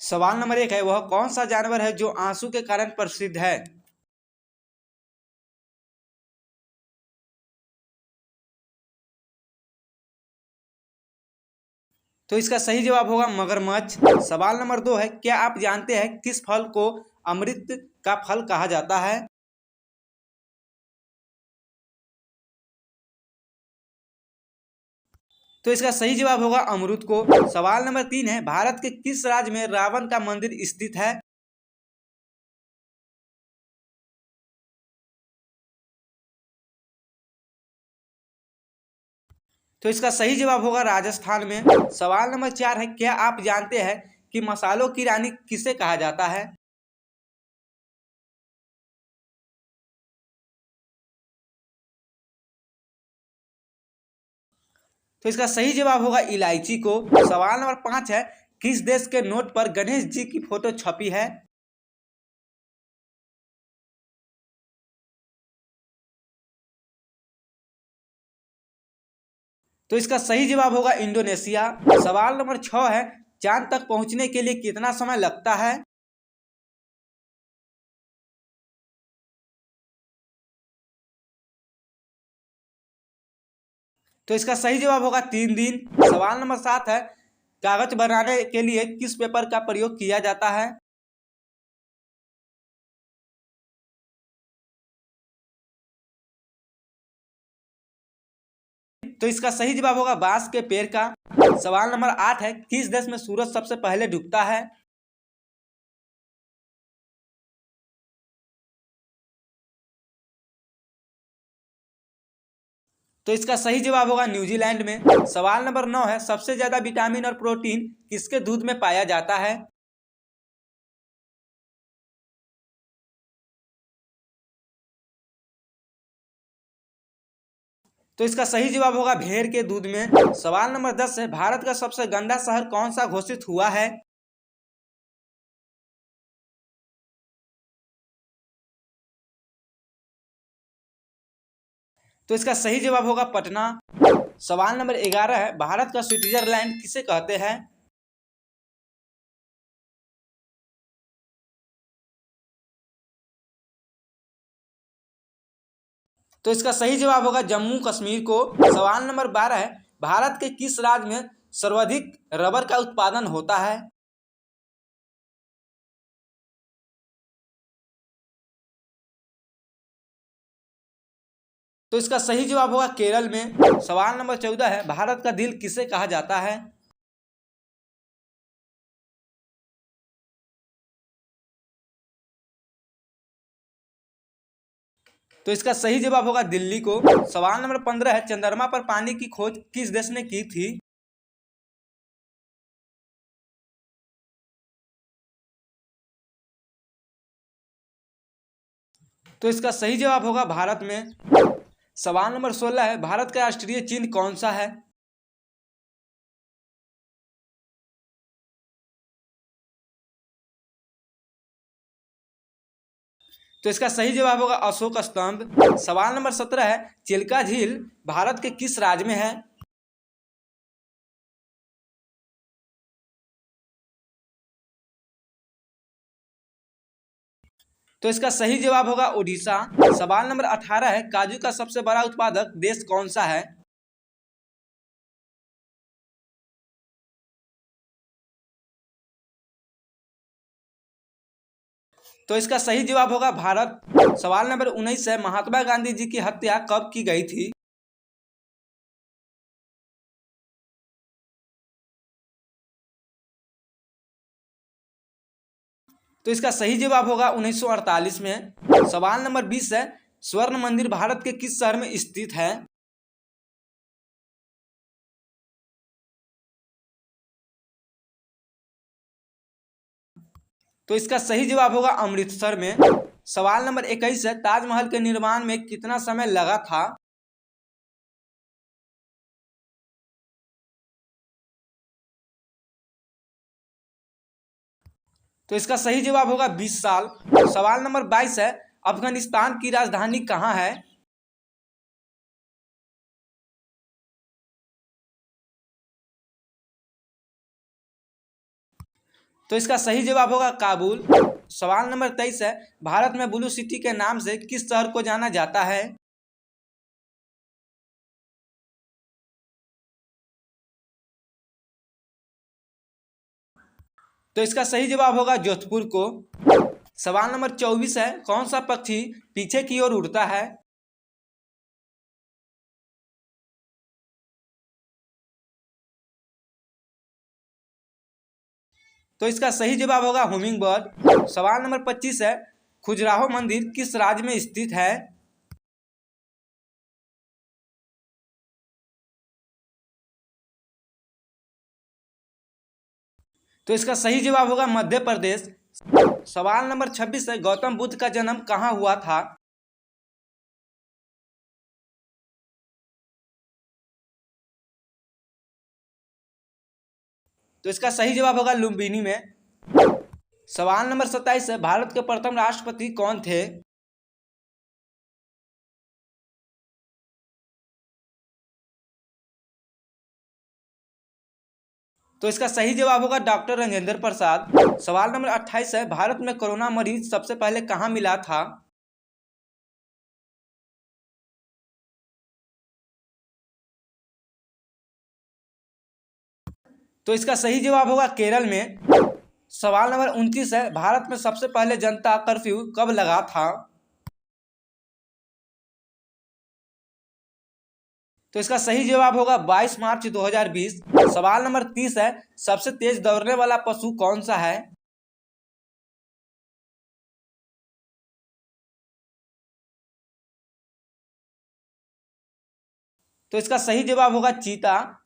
सवाल नंबर 1 है, वह कौन सा जानवर है जो आंसू के कारण प्रसिद्ध है? तो इसका सही जवाब होगा मगरमच्छ। सवाल नंबर 2 है, क्या आप जानते हैं किस फल को अमृत का फल कहा जाता है? तो इसका सही जवाब होगा अमरूद को। सवाल नंबर 3 है, भारत के किस राज्य में रावण का मंदिर स्थित है? तो इसका सही जवाब होगा राजस्थान में। सवाल नंबर 4 है, क्या आप जानते हैं कि मसालों की रानी किसे कहा जाता है? तो इसका सही जवाब होगा इलायची को। सवाल नंबर 5 है, किस देश के नोट पर गणेश जी की फोटो छपी है? तो इसका सही जवाब होगा इंडोनेशिया। सवाल नंबर 6 है, चांद तक पहुंचने के लिए कितना समय लगता है? तो इसका सही जवाब होगा 3 दिन। सवाल नंबर 7 है, कागज बनाने के लिए किस पेपर का प्रयोग किया जाता है? तो इसका सही जवाब होगा बांस के पेड़ का। सवाल नंबर 8 है, किस देश में सूरज सबसे पहले डूबता है? तो इसका सही जवाब होगा न्यूजीलैंड में। सवाल नंबर 9 है, सबसे ज्यादा विटामिन और प्रोटीन किसके दूध में पाया जाता है? तो इसका सही जवाब होगा भेड़ के दूध में। सवाल नंबर 10 है, भारत का सबसे गंदा शहर कौन सा घोषित हुआ है? तो इसका सही जवाब होगा पटना। सवाल नंबर 11 है, भारत का स्विट्जरलैंड किसे कहते हैं? तो इसका सही जवाब होगा जम्मू कश्मीर को। सवाल नंबर 12 है, भारत के किस राज्य में सर्वाधिक रबर का उत्पादन होता है? तो इसका सही जवाब होगा केरल में। सवाल नंबर 14 है, भारत का दिल किसे कहा जाता है? तो इसका सही जवाब होगा दिल्ली को। सवाल नंबर 15 है, चंद्रमा पर पानी की खोज किस देश ने की थी? तो इसका सही जवाब होगा भारत में। सवाल नंबर 16 है, भारत का राष्ट्रीय चिन्ह कौन सा है? तो इसका सही जवाब होगा अशोक स्तंभ। सवाल नंबर 17 है, चिल्का झील भारत के किस राज्य में है? तो इसका सही जवाब होगा उड़ीसा। सवाल नंबर 18 है, काजू का सबसे बड़ा उत्पादक देश कौन सा है? तो इसका सही जवाब होगा भारत। सवाल नंबर 19 है, महात्मा गांधी जी की हत्या कब की गई थी? तो इसका सही जवाब होगा 1948 में। सवाल नंबर 20 है, स्वर्ण मंदिर भारत के किस शहर में स्थित है? तो इसका सही जवाब होगा अमृतसर में। सवाल नंबर 21 है, ताजमहल के निर्माण में कितना समय लगा था? तो इसका सही जवाब होगा 20 साल। सवाल नंबर 22 है, अफगानिस्तान की राजधानी कहाँ है? तो इसका सही जवाब होगा काबुल। सवाल नंबर 23 है, भारत में ब्लू सिटी के नाम से किस शहर को जाना जाता है? तो इसका सही जवाब होगा जोधपुर को। सवाल नंबर 24 है, कौन सा पक्षी पीछे की ओर उड़ता है? तो इसका सही जवाब होगा हुमिंग बर्ड। सवाल नंबर 25 है, खजुराहो मंदिर किस राज्य में स्थित है? तो इसका सही जवाब होगा मध्य प्रदेश। सवाल नंबर 26 है, गौतम बुद्ध का जन्म कहाँ हुआ था? तो इसका सही जवाब होगा लुम्बिनी में। सवाल नंबर 27 है, भारत के प्रथम राष्ट्रपति कौन थे? तो इसका सही जवाब होगा डॉक्टर राजेंद्र प्रसाद। सवाल नंबर 28 है, भारत में कोरोना मरीज सबसे पहले कहाँ मिला था? तो इसका सही जवाब होगा केरल में। सवाल नंबर 29 है, भारत में सबसे पहले जनता कर्फ्यू कब लगा था? तो इसका सही जवाब होगा 22 मार्च 2020। सवाल नंबर 30 है, सबसे तेज दौड़ने वाला पशु कौन सा है? तो इसका सही जवाब होगा चीता।